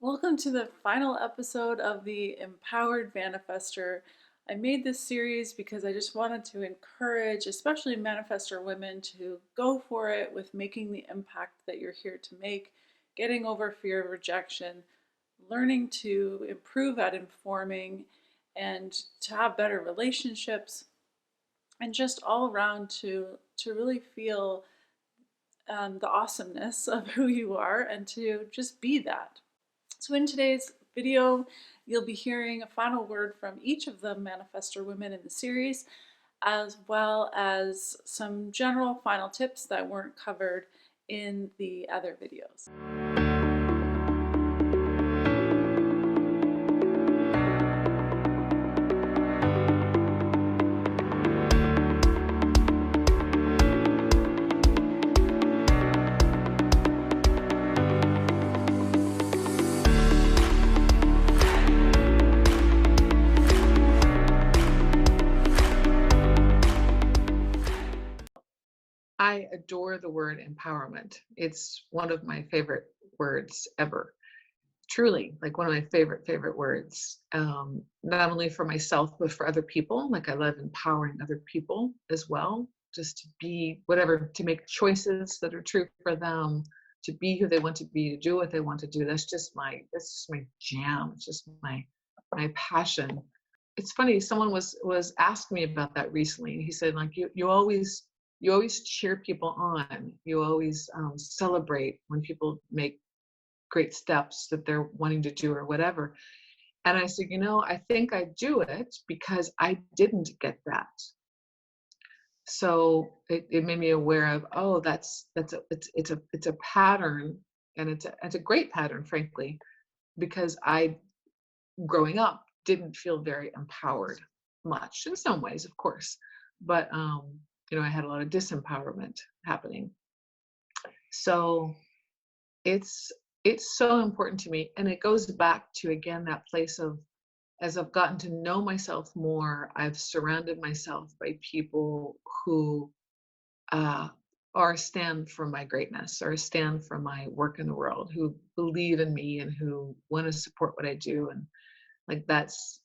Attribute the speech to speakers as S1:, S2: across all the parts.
S1: Welcome to the final episode of the Empowered Manifestor. I made this series because I just wanted to encourage, especially manifestor women, to go for it with making the impact that you're here to make, getting over fear of rejection, learning to improve at informing, and to have better relationships, and just all around to really feel the awesomeness of who you are and to just be that. So in today's video, you'll be hearing a final word from each of the manifestor women in the series, as well as some general final tips that weren't covered in the other videos.
S2: I adore the word empowerment. It's one of my favorite words ever. Truly, like one of my favorite words. Not only for myself, but for other people. Like I love empowering other people as well, just to be whatever, to make choices that are true for them, to be who they want to be, to do what they want to do. That's just my jam. It's just my passion. It's funny, someone was asking me about that recently. He said, like, you always cheer people on. You always celebrate when people make great steps that they're wanting to do or whatever. And I said, I think I do it because I didn't get that. So it made me aware of, oh, it's a pattern, and it's a great pattern, frankly, because I, growing up, didn't feel very empowered much in some ways, of course, but I had a lot of disempowerment happening. So it's so important to me. And it goes back to, again, that place of, as I've gotten to know myself more, I've surrounded myself by people who are a stand for my greatness, or a stand for my work in the world, who believe in me and who want to support what I do. And like that's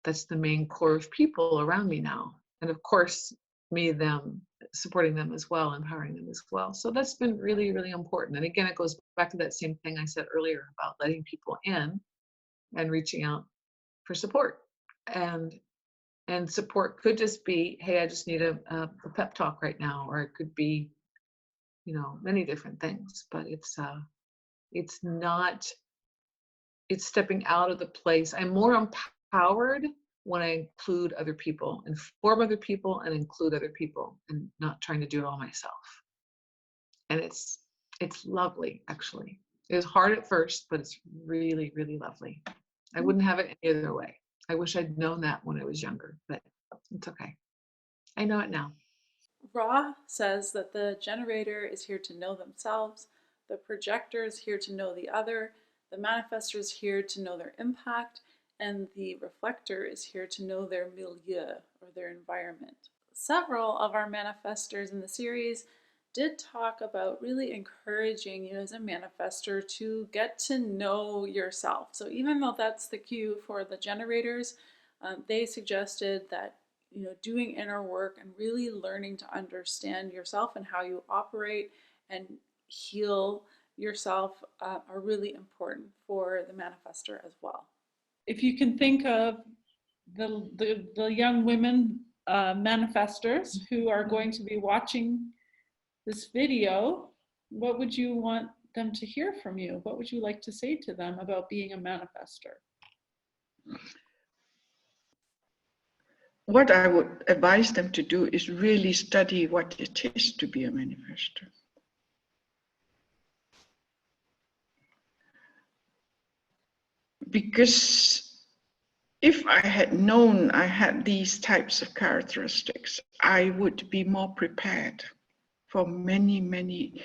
S2: the main core of people around me now. And of course, them supporting them as well, empowering them as well. So that's been really, really important. And again, it goes back to that same thing I said earlier about letting people in and reaching out for support. And support could just be, hey, I just need a pep talk right now, or it could be, many different things. But it's stepping out of the place. I'm more empowered when I include other people, inform other people, and include other people, and not trying to do it all myself. And it's lovely, actually. It was hard at first, but it's really, really lovely. I wouldn't have it any other way. I wish I'd known that when I was younger, but it's okay. I know it now.
S1: Ra says that the generator is here to know themselves, the projector is here to know the other, the manifestor is here to know their impact, and the reflector is here to know their milieu, or their environment. Several of our manifestors in the series did talk about really encouraging you as a manifestor to get to know yourself. So even though that's the cue for the generators, they suggested that doing inner work and really learning to understand yourself and how you operate and heal yourself are really important for the manifestor as well. If you can think of the young women manifestors who are going to be watching this video, what would you want them to hear from you? What would you like to say to them about being a manifestor?
S3: What I would advise them to do is really study what it is to be a manifestor. Because if I had known I had these types of characteristics, I would be more prepared for many, many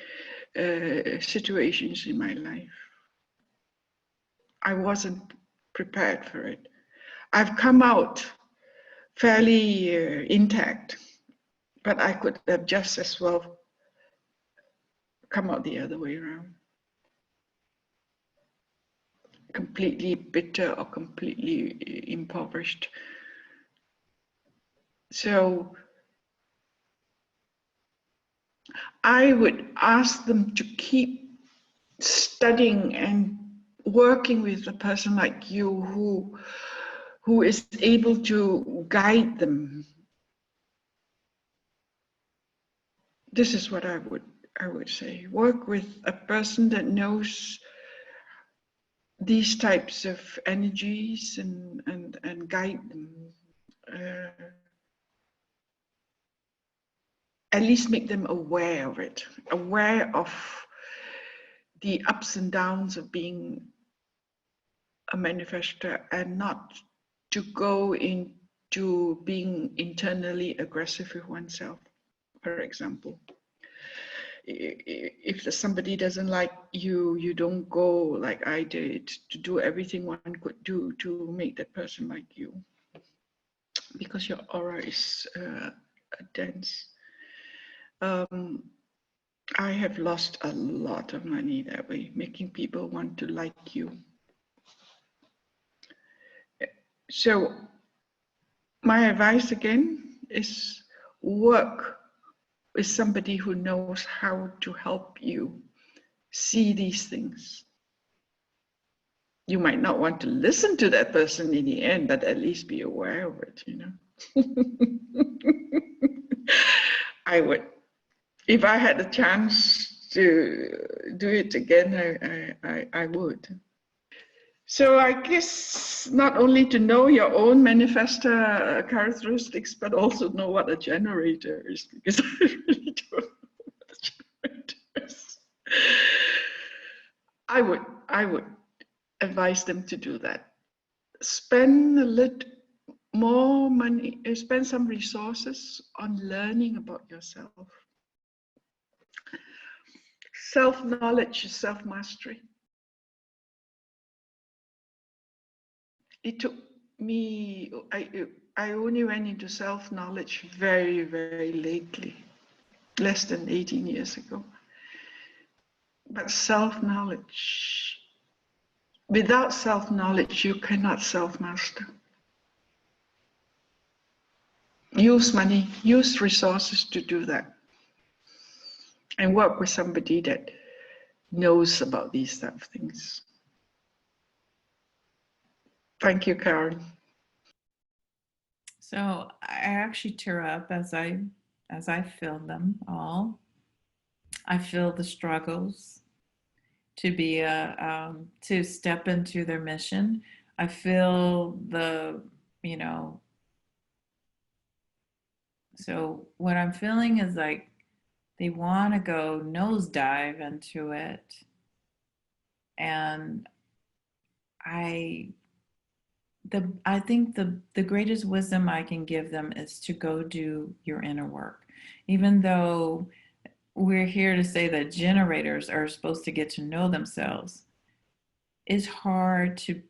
S3: situations in my life. I wasn't prepared for it. I've come out fairly intact, but I could have just as well come out the other way around. completely bitter or completely impoverished. So I would ask them to keep studying and working with a person like you who is able to guide them. This is what I would say. Work with a person that knows these types of energies and guide them. At least make them aware of it, aware of the ups and downs of being a manifestor, and not to go into being internally aggressive with oneself, for example. If somebody doesn't like you, you don't go like I did to do everything one could do to make that person like you, because your aura is dense. I have lost a lot of money that way, making people want to like you. So my advice again is work with somebody who knows how to help you see these things. You might not want to listen to that person in the end, but at least be aware of it, you know. I would. If I had the chance to do it again, I would. So I guess not only to know your own manifestor characteristics, but also know what a generator is, because I really don't know what a generator is. I would advise them to do that. Spend a little more money, spend some resources on learning about yourself. Self-knowledge is self-mastery. It took me, I only went into self-knowledge very, very lately, less than 18 years ago. But self-knowledge, without self-knowledge, you cannot self-master. Use money, use resources to do that. And work with somebody that knows about these type of things. Thank you, Karen.
S4: So I actually tear up as I feel them all. I feel the struggles to be to step into their mission. I feel the, you know, so what I'm feeling is like they want to go nosedive into it. And I think the greatest wisdom I can give them is to go do your inner work. Even though we're here to say that generators are supposed to get to know themselves, it's hard to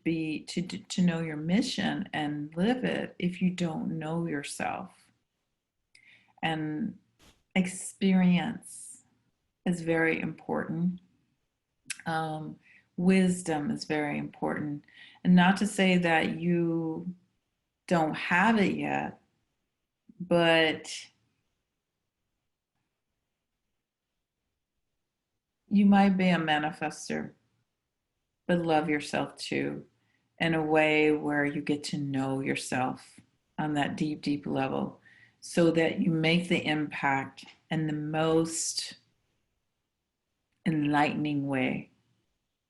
S4: know your mission and live it if you don't know yourself. And experience is very important. Wisdom is very important. And not to say that you don't have it yet, but you might be a manifestor, but love yourself too, in a way where you get to know yourself on that deep, deep level, so that you make the impact in the most enlightening way.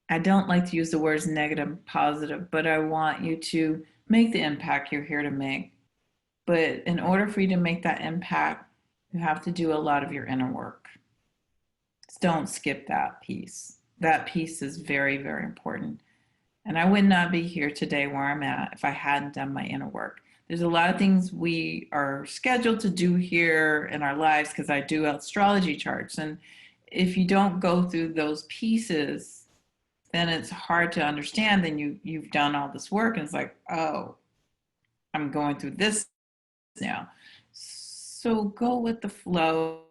S4: I don't like to use the words negative and positive, but I want you to make the impact you're here to make. But in order for you to make that impact, you have to do a lot of your inner work. So don't skip that piece. That piece is very, very important. And I would not be here today where I'm at if I hadn't done my inner work. There's a lot of things we are scheduled to do here in our lives because I do astrology charts. And if you don't go through those pieces, then it's hard to understand. Then you've done all this work and it's like, oh, I'm going through this now. So go with the flow,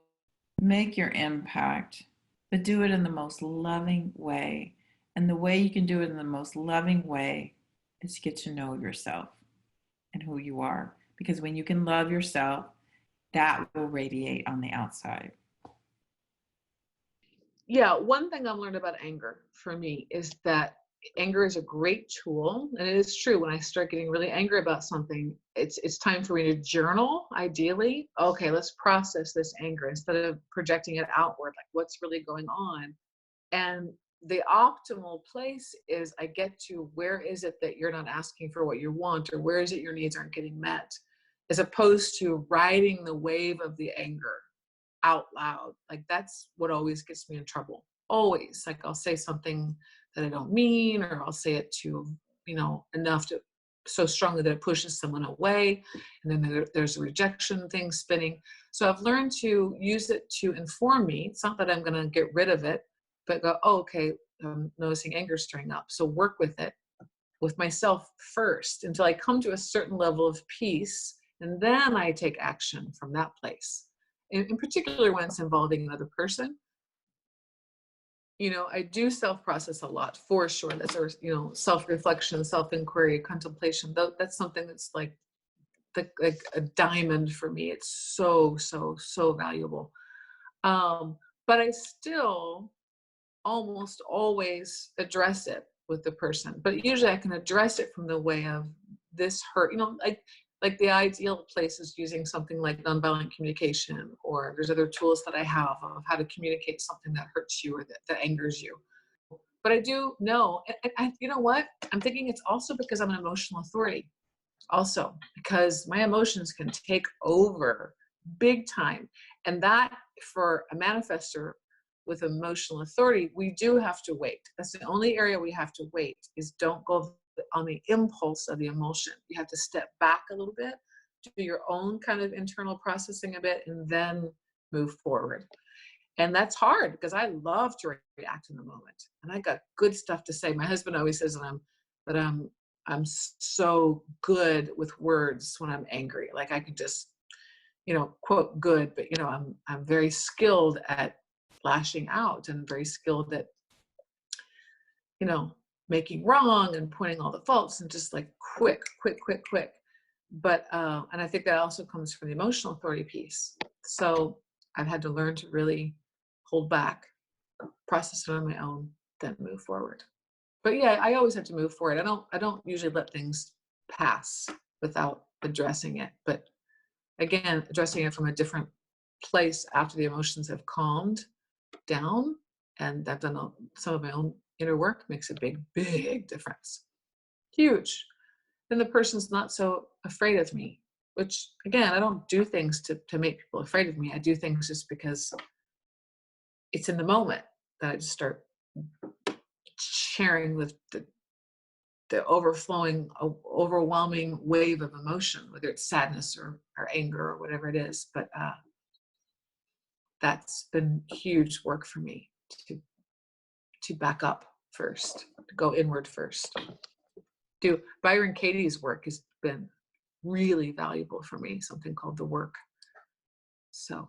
S4: make your impact, but do it in the most loving way. And the way you can do it in the most loving way is to get to know yourself and who you are. Because when you can love yourself, that will radiate on the outside.
S2: Yeah, one thing I've learned about anger for me is that anger is a great tool. And it is true, when I start getting really angry about something, it's time for me to journal, ideally. Okay, let's process this anger instead of projecting it outward, like what's really going on. And the optimal place is I get to, where is it that you're not asking for what you want, or where is it your needs aren't getting met, as opposed to riding the wave of the anger out loud. Like that's what always gets me in trouble. Always. Like I'll say something that I don't mean, or I'll say it to, enough to, so strongly that it pushes someone away. And then there's a rejection thing spinning. So I've learned to use it to inform me. It's not that I'm going to get rid of it, but go, oh, okay, I'm noticing anger stirring up. So work with it, with myself first, until I come to a certain level of peace. And then I take action from that place. In particular, when it's involving another person. I do self-process a lot, for sure. That's our, self-reflection, self-inquiry, contemplation. That's something that's like a diamond for me. It's so, so, so valuable. But I still almost always address it with the person. But usually I can address it from the way of, this hurt, like the ideal place is using something like nonviolent communication, or there's other tools that I have of how to communicate something that hurts you or that angers you. But I do know, and you know what? I'm thinking it's also because I'm an emotional authority. Also, because my emotions can take over big time. And that, for a manifestor with emotional authority, we do have to wait. That's the only area we have to wait, is don't go on the impulse of the emotion. You have to step back a little bit, do your own kind of internal processing a bit, and then move forward. And that's hard, because I love to react in the moment, and I got good stuff to say. My husband always says that I'm so good with words when I'm angry. Like I could just, quote good, but I'm very skilled at lashing out, and very skilled at, making wrong and pointing all the faults, and just like quick. But and I think that also comes from the emotional authority piece. So I've had to learn to really hold back, process it on my own, then move forward. But yeah, I always have to move forward. I don't usually let things pass without addressing it. But again, addressing it from a different place after the emotions have calmed down, and I've done some of my own inner work, makes a big, big difference. Huge. Then the person's not so afraid of me, which again, I don't do things to make people afraid of me. I do things just because it's in the moment that I just start sharing with the overwhelming wave of emotion, whether it's sadness or anger or whatever it is. But that's been huge work for me, to back up first, to go inward first. Byron Katie's work has been really valuable for me, something called The Work. So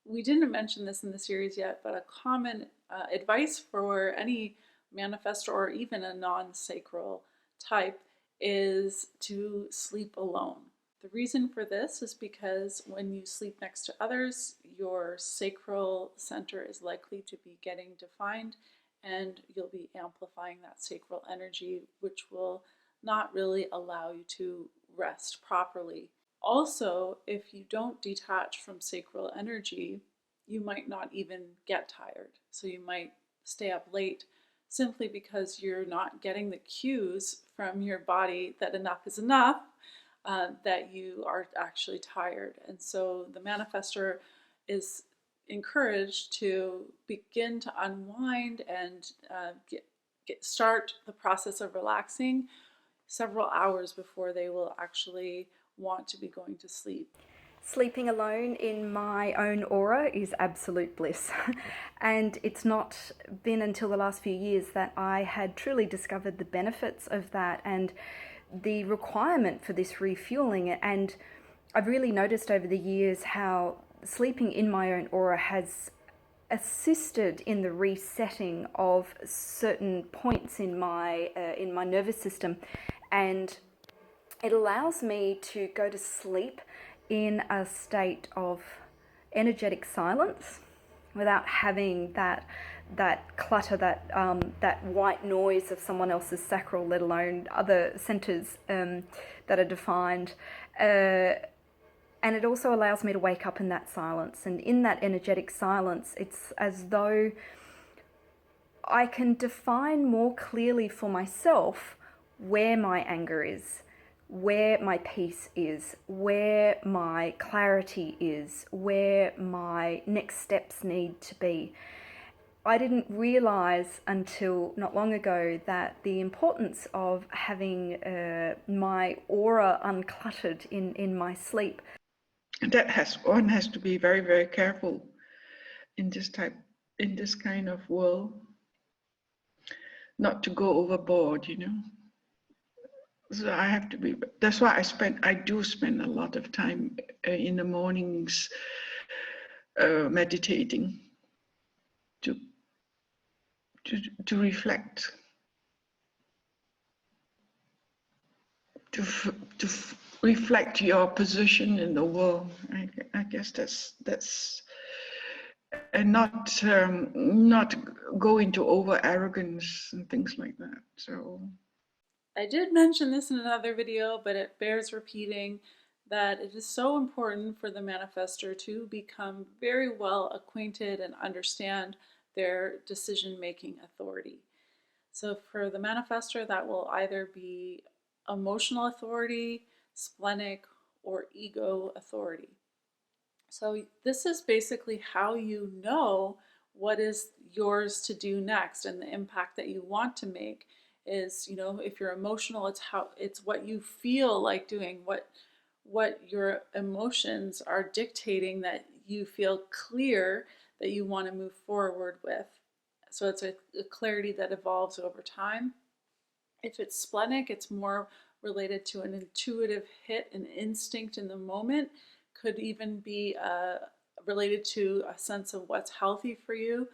S1: we didn't mention this in the series yet, but a common advice for any manifestor, or even a non-sacral type, is to sleep alone. The reason for this is because when you sleep next to others, your sacral center is likely to be getting defined, and you'll be amplifying that sacral energy, which will not really allow you to rest properly. Also, if you don't detach from sacral energy, you might not even get tired. So you might stay up late simply because you're not getting the cues from your body that enough is enough, that you are actually tired. And so the manifestor is encouraged to begin to unwind and start the process of relaxing several hours before they will actually want to be going to sleep.
S5: Sleeping alone in my own aura is absolute bliss. And it's not been until the last few years that I had truly discovered the benefits of that and the requirement for this refueling. And I've really noticed over the years how sleeping in my own aura has assisted in the resetting of certain points in my nervous system, and it allows me to go to sleep in a state of energetic silence without having that clutter, that white noise of someone else's sacral, let alone other centers that are defined. And it also allows me to wake up in that silence. And in that energetic silence, it's as though I can define more clearly for myself where my anger is, where my peace is, where my clarity is, where my next steps need to be. I didn't realize until not long ago that the importance of having my aura uncluttered in my sleep.
S3: And one has to be very, very careful in this kind of world, not to go overboard, you know. So I have to be. That's why I do spend a lot of time in the mornings meditating to reflect, to reflect your position in the world. I guess that's and not go into over arrogance and things like that. So
S1: I did mention this in another video, but it bears repeating that it is so important for the manifestor to become very well acquainted and understand their decision-making authority. So for the manifestor, that will either be emotional authority, splenic, or ego authority. So this is basically how you know what is yours to do next, and the impact that you want to make is, you know, if you're emotional, it's what you feel like doing, what your emotions are dictating that you feel clear that you want to move forward with. So it's a clarity that evolves over time. If it's splenic, it's more related to an intuitive hit, an instinct in the moment. Could even be related to a sense of what's healthy for you.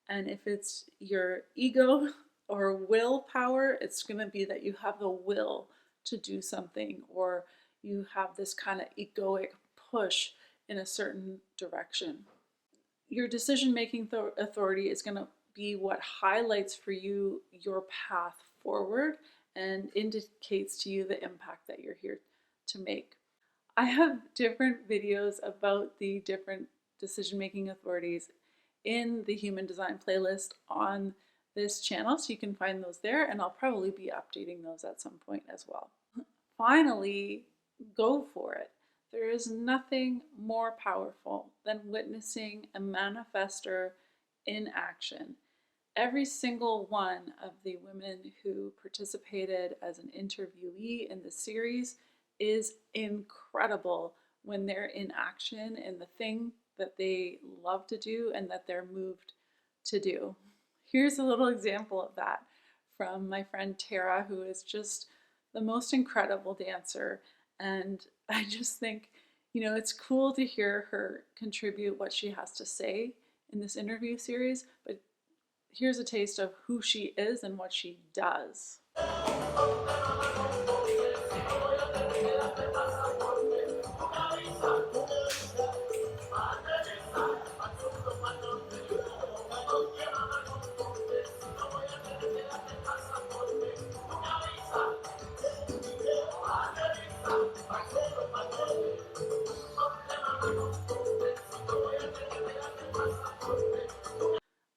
S1: And if it's your ego or willpower, it's going to be that you have the will to do something, or you have this kind of egoic push in a certain direction. Your decision-making authority is going to be what highlights for you your path forward and indicates to you the impact that you're here to make. I have different videos about the different decision-making authorities in the Human Design playlist on this channel, so you can find those there, and I'll probably be updating those at some point as well. Finally, go for it. There is nothing more powerful than witnessing a manifestor in action. Every single one of the women who participated as an interviewee in the series is incredible when they're in action in the thing that they love to do and that they're moved to do. Here's a little example of that from my friend Tara, who is just the most incredible dancer. And I just think, you know, it's cool to hear her contribute what she has to say in this interview series, but here's a taste of who she is and what she does.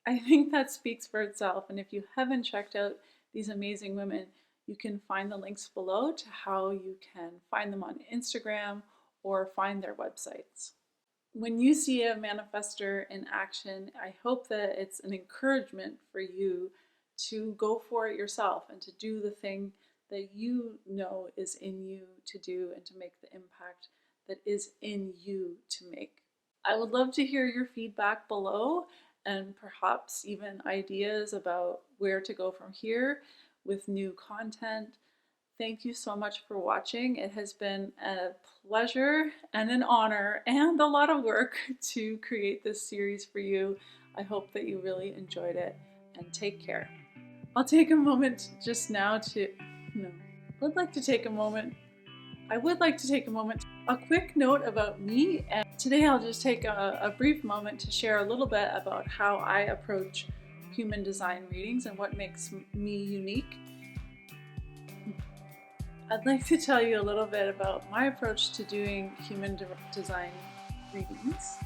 S1: I think that speaks for itself, and if you haven't checked out these amazing women, you can find the links below to how you can find them on Instagram or find their websites. When you see a manifestor in action, I hope that it's an encouragement for you to go for it yourself and to do the thing that you know is in you to do and to make the impact that is in you to make. I would love to hear your feedback below and perhaps even ideas about where to go from here with new content. Thank you so much for watching. It has been a pleasure and an honor and a lot of work to create this series for you. I hope that you really enjoyed it, and take care. I'll take a moment just now to, I would like to take a moment, a quick note about me. And today I'll just take a brief moment to share a little bit about how I approach human design readings and what makes me unique. I'd like to tell you a little bit about my approach to doing human design readings.